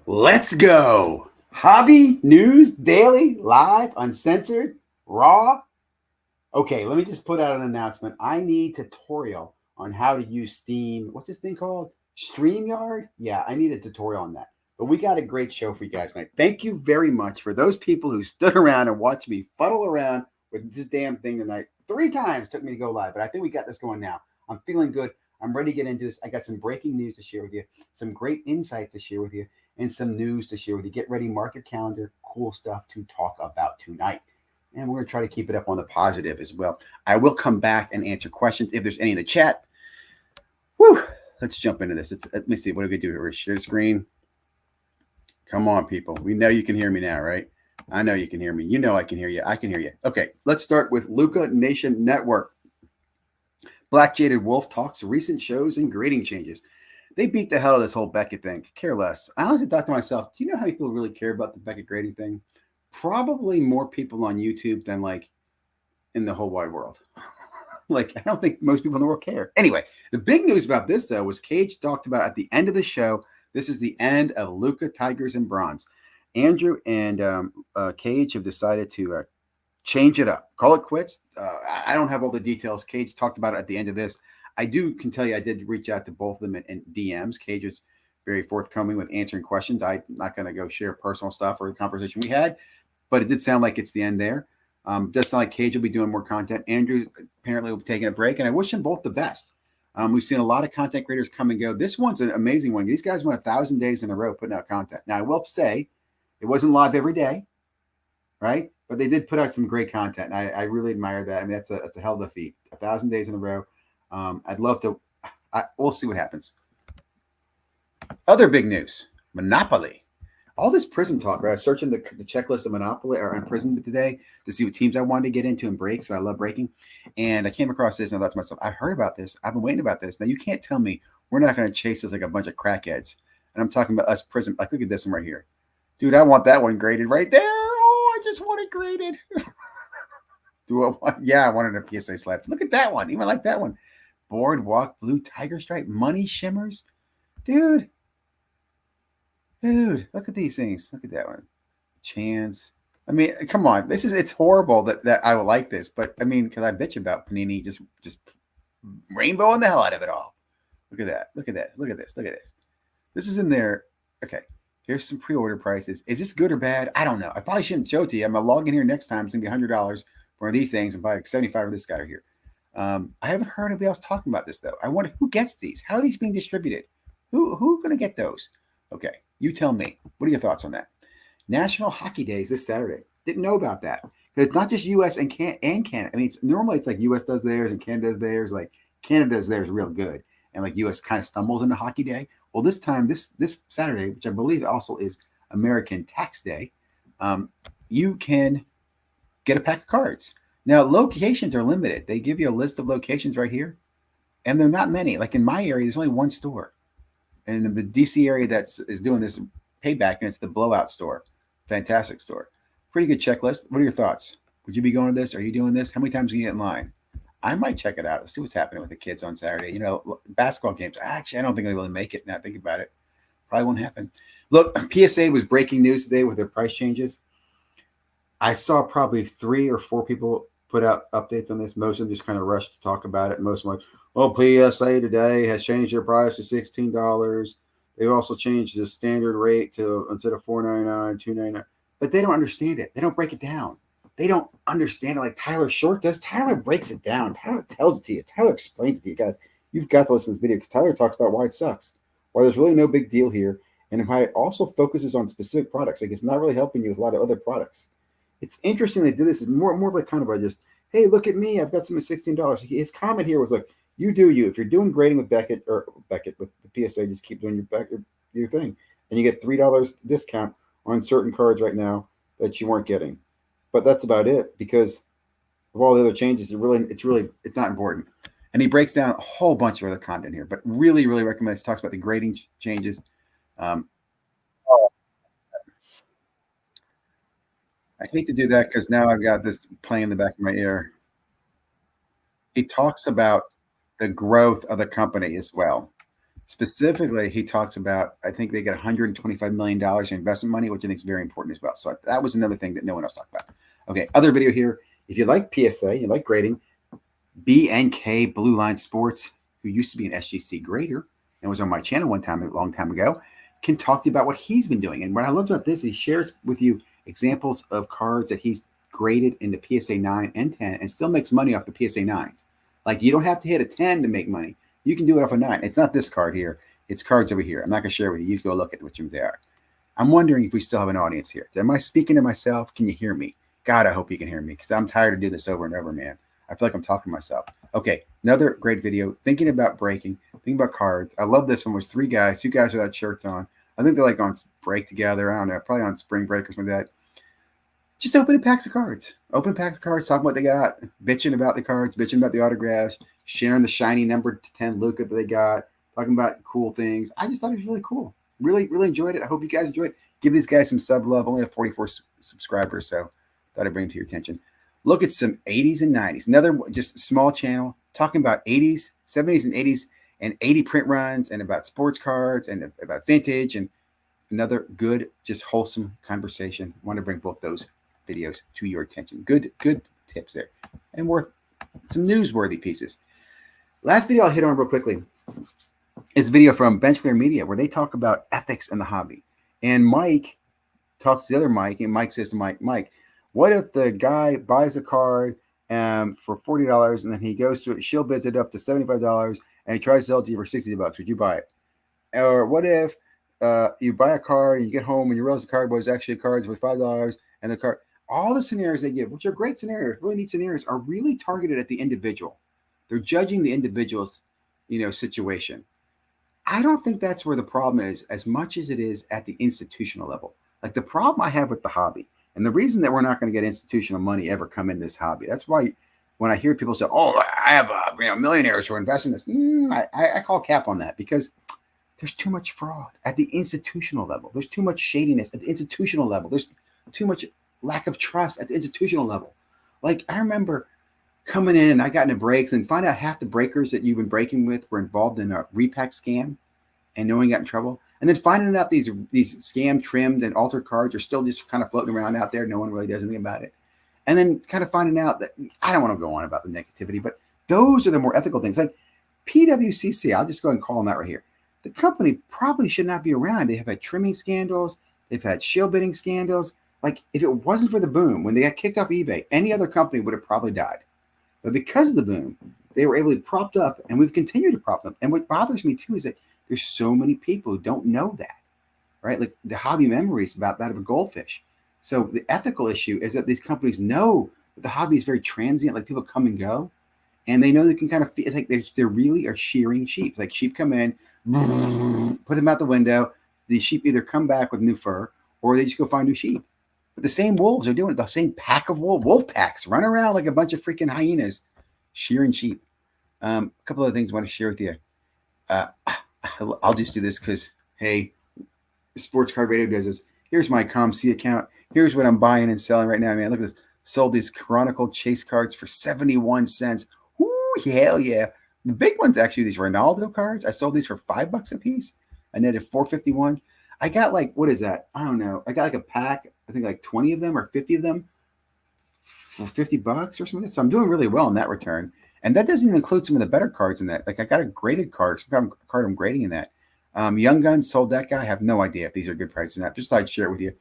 Let's go. Hobby news daily, live, uncensored, raw. Okay, let me just put out an announcement. I need tutorial on how to use Steam. What's this thing called? StreamYard? Yeah, I need a tutorial on that. But we got a great show for you guys tonight. Thank you very much for those people who stood around and watched me fuddle around with this damn thing tonight. 3 times took me to go live, but I think we got this going now. I'm feeling good. I'm ready to get into this. I got some breaking news to share with you, some great insights to share with you, and some news to share with you. Get ready, mark your calendar. Cool stuff to talk about tonight. And we're going to try to keep it up on the positive as well. I will come back and answer questions if there's any in the chat. Whew, let's jump into this. Let me see. What do we do here? Share screen. Come on, people. We know you can hear me now, right? I know you can hear me. You know I can hear you. I can hear you. Okay, let's start with Luca Nation Network. Black Jaded Wolf talks recent shows and grading changes. They beat the hell out of this whole Beckett thing. Care less. I honestly thought to myself, do you know how many people really care about the Beckett grading thing? Probably more people on YouTube than like in the whole wide world. Like, I don't think most people in the world care. Anyway, the big news about this, though, was Cage talked about at the end of the show. This is the end of Luca Tigers and Bronze. Andrew and Cage have decided to change it up, call it quits. I don't have all the details. Cage talked about it at the end of this. I can tell you I did reach out to both of them in DMs. Cage was very forthcoming with answering questions. I'm not going to go share personal stuff or the conversation we had, but it did sound like it's the end there. Does sound like Cage will be doing more content. Andrew apparently will be taking a break, and I wish them both the best. We've seen a lot of content creators come and go. This one's an amazing one. These guys went 1,000 days in a row putting out content. Now, I will say it wasn't live every day, right? But they did put out some great content. And I really admire that. I mean, that's a hell of a feat. 1,000 days in a row. I'd love to. We'll see what happens. Other big news: Monopoly. All this Prizm talk, right? I was searching the checklist of Monopoly or on Prizm today to see what teams I wanted to get into and break. So I love breaking. And I came across this and I thought to myself, I heard about this. I've been waiting about this. Now, you can't tell me we're not going to chase this like a bunch of crackheads. And I'm talking about us Prizm. Like, look at this one right here. Dude, I want that one graded right there. Oh, I just want it graded. Do I want? Yeah, I wanted a PSA slab. Look at that one. Even like that one. Boardwalk Blue Tiger Stripe Money Shimmers. Dude, look at these things. Look at that one. Chance. I mean, come on. It's horrible that I would like this, but I mean, because I bitch about Panini just rainbowing the hell out of it all. Look at that. Look at that. Look at this. Look at this. This is in there. Okay. Here's some pre-order prices. Is this good or bad? I don't know. I probably shouldn't show it to you. I'm gonna log in here next time. It's gonna be $100 for these things and buy like 75 of this guy here. I haven't heard anybody else talking about this though. I wonder who gets these. How are these being distributed? Who's gonna get those? Okay, you tell me. What are your thoughts on that? National Hockey Day is this Saturday. Didn't know about that because it's not just U.S. and Canada. I mean, normally it's like U.S. does theirs and Canada does theirs. Like Canada does theirs real good, and like U.S. kind of stumbles into Hockey Day. Well, this time, this Saturday, which I believe also is American Tax Day, you can get a pack of cards. Now, locations are limited. They give you a list of locations right here, and they're not many. Like in my area, there's only one store, and in the DC area is doing this payback, and it's the Blowout store. Fantastic store. Pretty good checklist. What are your thoughts? Would you be going to this? Are you doing this? How many times can you get in line? I might check it out. See what's happening with the kids on Saturday. You know, basketball games. Actually, I don't think they really make it now. Think about it. Probably won't happen. Look, PSA was breaking news today with their price changes. I saw probably 3 or 4 people put out updates on this. Most of them just kind of rushed to talk about it. Most of them like, well, PSA today has changed their price to $16. They've also changed the standard rate to instead of $4.99, $2.99. But they don't understand it. They don't break it down. They don't understand it like Tyler Short does. Tyler breaks it down. Tyler tells it to you. Tyler explains it to you guys. You've got to listen to this video because Tyler talks about why it sucks, why there's really no big deal here, and why it also focuses on specific products. Like it's not really helping you with a lot of other products. It's interesting they did this. It's more like kind of a just, hey, look at me. I've got some at $16. His comment here was like, you do you. If you're doing grading with Beckett with the PSA, just keep doing your thing, and you get $3 discount on certain cards right now that you weren't getting. But that's about it because of all the other changes. It's not important. And he breaks down a whole bunch of other content here, but really, really recommend. He talks about the grading changes. Oh, I hate to do that because now I've got this playing in the back of my ear. He talks about the growth of the company as well. Specifically, he talks about, I think they get $125 million in investment money, which I think is very important as well. So that was another thing that no one else talked about. Okay, other video here. If you like PSA, you like grading, BNK Blue Line Sports, who used to be an SGC grader and was on my channel one time, a long time ago, can talk to you about what he's been doing. And what I love about this, he shares with you examples of cards that he's graded in the PSA 9 and 10 and still makes money off the PSA 9s. Like, you don't have to hit a 10 to make money. You can do it off a 9. It's not this card here. It's cards over here. I'm not going to share with you. You can go look at which ones they are. I'm wondering if we still have an audience here. Am I speaking to myself? Can you hear me? God, I hope you can hear me because I'm tired of doing this over and over, man. I feel like I'm talking to myself. Okay, another great video. Thinking about breaking, thinking about cards. I love this one. It was three guys without shirts on. I think they're like on break together. I don't know, probably on spring break or something like that. Just opening packs of cards. Open packs of cards, talking what they got, bitching about the cards, bitching about the autographs, sharing the shiny number 10 Luca that they got, talking about cool things. I just thought it was really cool. Really, really enjoyed it. I hope you guys enjoyed it. Give these guys some sub love. Only have 44 subscribers, so thought I'd bring them to your attention. Look at some 80s and 90s. Another just small channel talking about 80s, 70s, and 80s, and 80 print runs, and about sports cards, and about vintage, and another good, just wholesome conversation. I want to bring both those videos to your attention. Good tips there, and worth some newsworthy pieces. Last video I'll hit on real quickly is a video from Benchclear Media where they talk about ethics in the hobby. And Mike talks to the other Mike, and Mike says to Mike, what if the guy buys a card for $40 and then he goes to it, shield bids it up to $75 and he tries to sell it to you for $60? Would you buy it? Or what if you buy a card and you get home and you realize the card was actually cards worth $5 and the card, all the scenarios they give, which are great scenarios, really neat scenarios, are really targeted at the individual. They're judging the individual's, situation. I don't think that's where the problem is as much as it is at the institutional level. Like the problem I have with the hobby, and the reason that we're not going to get institutional money ever come in this hobby, that's why when I hear people say, "Oh, I have millionaires who are investing in this," I call cap on that because there's too much fraud at the institutional level. There's too much shadiness at the institutional level. There's too much lack of trust at the institutional level. Like I remember coming in and I got into breaks and find out half the breakers that you've been breaking with were involved in a repack scam and knowing got in trouble. And then finding out these scam trimmed and altered cards are still just kind of floating around out there. No one really does anything about it. And then kind of finding out that I don't want to go on about the negativity, but those are the more ethical things. Like PWCC, I'll just go ahead and call them out right here. The company probably should not be around. They have had trimming scandals. They've had shield bidding scandals. Like if it wasn't for the boom, when they got kicked off eBay, any other company would have probably died. But because of the boom, they were able to propped up, and we've continued to prop them. And what bothers me too is that there's so many people who don't know that, right? Like the hobby memories about that of a goldfish. So the ethical issue is that these companies know that the hobby is very transient, like people come and go, and they know they can kind of feel it's like they really are shearing sheep. Like sheep come in, put them out the window. The sheep either come back with new fur or they just go find new sheep. But the same wolves are doing it. The same pack of wolf packs run around like a bunch of freaking hyenas, shearing sheep. A couple other things I want to share with you. I'll just do this because, hey, Sports Card Radio does this. Here's my ComC account. Here's what I'm buying and selling right now, man. Look at this. Sold these Chronicle Chase cards for 71 cents. Woo, hell yeah. The big ones, actually, these Ronaldo cards. I sold these for $5 a piece. I netted $4.51. I got like, what is that? I don't know. I got like a pack, I think like 20 of them or 50 of them for $50 or something. So I'm doing really well in that return. And that doesn't even include some of the better cards in that. Like I got a graded card, some card I'm grading in that. Young Guns sold that guy. I have no idea if these are good prices or not. Just thought I'd share it with you.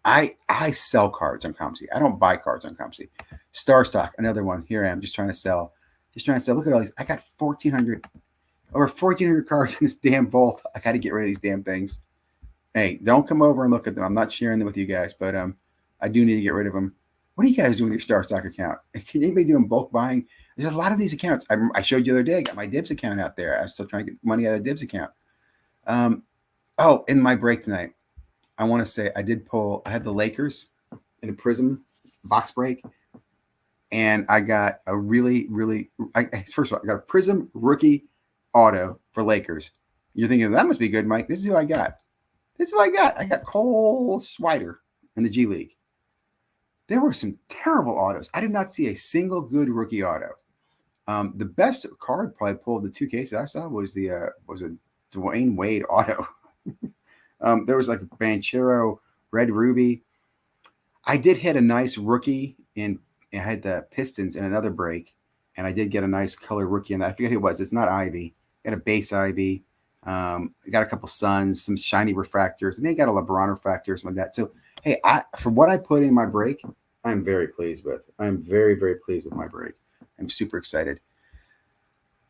I sell cards on ComC. I don't buy cards on ComC. Star Stock, another one. Here I am, just trying to sell. Look at all these. I got over 1,400 cards in this damn vault. I got to get rid of these damn things. Hey, don't come over and look at them. I'm not sharing them with you guys, but I do need to get rid of them. What are you guys doing with your Star Stock account? Can anybody doing bulk buying? There's a lot of these accounts. I showed you the other day. I got my Dibs account out there. I'm still trying to get money out of the Dibs account. In my break tonight, I want to say I had the Lakers in a Prizm box break, and I got a really, really, first of all, I got a Prizm rookie auto for Lakers. You're thinking, that must be good, Mike. This is who I got. I got Cole Swider in the G League. There were some terrible autos. I did not see a single good rookie auto. The best card probably pulled the two cases I saw was Dwayne Wade auto. There was like a Banchero Red Ruby. I did hit a nice rookie in. I had the Pistons in another break, and I did get a nice color rookie in that. I forget who it was. It's not Ivy. I got a base Ivy. I got a couple Suns, some shiny refractors, and they got a LeBron refractor, something like that. So, hey, for what I put in my break, I'm very pleased with. I'm very, very pleased with my break. I'm super excited.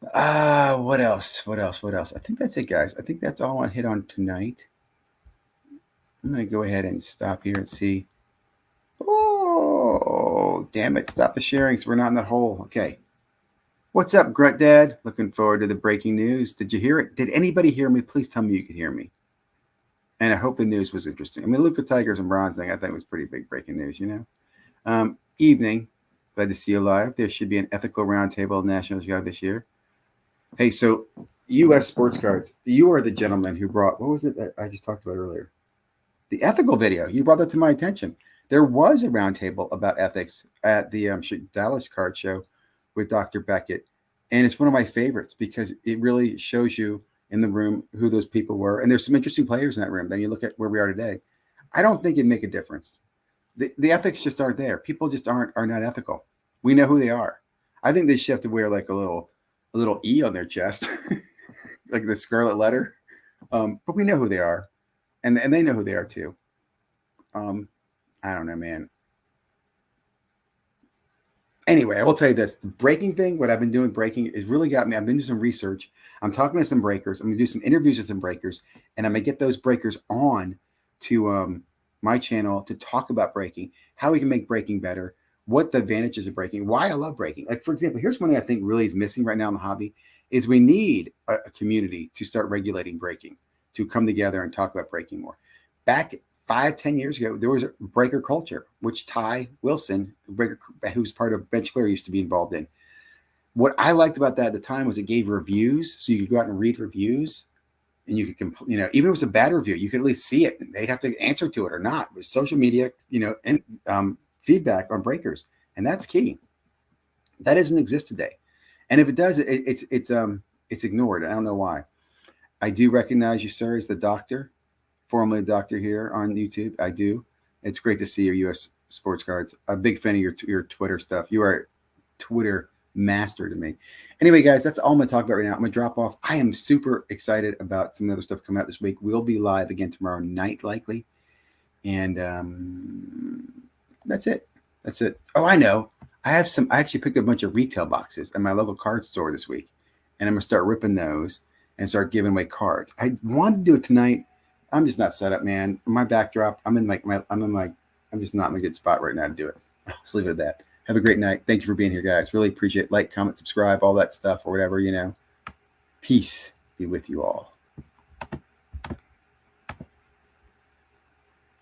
What else? What else? What else? I think that's it, guys. I think that's all I want to hit on tonight. I'm going to go ahead and stop here and see. Oh, damn it. Stop the sharing so we're not in that hole. Okay. What's up, Grunt Dad? Looking forward to the breaking news. Did you hear it? Did anybody hear me? Please tell me you could hear me. And I hope the news was interesting. I mean, Luka Tigers and Bronze thing, I think was pretty big breaking news, you know? Evening. Glad to see you live. There should be an ethical roundtable Nationals Guide this year. Hey, so U.S. Sports Cards, you are the gentleman who brought, what was it that I just talked about earlier? The ethical video. You brought that to my attention. There was a roundtable about ethics at the Dallas Card Show with Dr. Beckett. And it's one of my favorites because it really shows you in the room who those people were. And there's some interesting players in that room. Then you look at where we are today. I don't think it'd make a difference. The ethics just aren't there. People just are not ethical. We know who they are. I think they should have to wear like a little E on their chest, like the scarlet letter. But we know who they are. And they know who they are too. I don't know, man. Anyway, I will tell you this. The breaking thing, what I've been doing breaking is really got me. I've been doing some research. I'm talking to some breakers. I'm going to do some interviews with some breakers. And I'm going to get those breakers on to my channel to talk about breaking, how we can make breaking better, what the advantages of breaking, why I love breaking. Like, for example, here's one thing I think really is missing right now in the hobby is we need a community to start regulating breaking, to come together and talk about breaking more. Back 5-10 years ago, there was a breaker culture, which Ty Wilson, who's part of Bench Clear, used to be involved in. What I liked about that at the time was it gave reviews, so you could go out and read reviews, and you could, even if it was a bad review, you could at least see it. They'd have to answer to it or not. It was social media, and feedback on breakers, and that's key. That doesn't exist today, and if it does, it's ignored. I don't know why. I do recognize you, sir, as the doctor. Formerly a doctor here on YouTube. I do. It's great to see your U.S. Sports Cards. A big fan of your Twitter stuff. You are a Twitter master to me. Anyway, guys, that's all I'm going to talk about right now. I'm going to drop off. I am super excited about some other stuff coming out this week. We'll be live again tomorrow night, likely. And that's it. That's it. Oh, I know. I actually picked up a bunch of retail boxes at my local card store this week. And I'm going to start ripping those and start giving away cards. I wanted to do it tonight. I'm just not set up, man. My backdrop, I'm just not in a good spot right now to do it. Let's leave it at that. Have a great night. Thank you for being here, guys. Really appreciate it. Like, comment, subscribe, all that stuff or whatever, Peace be with you all.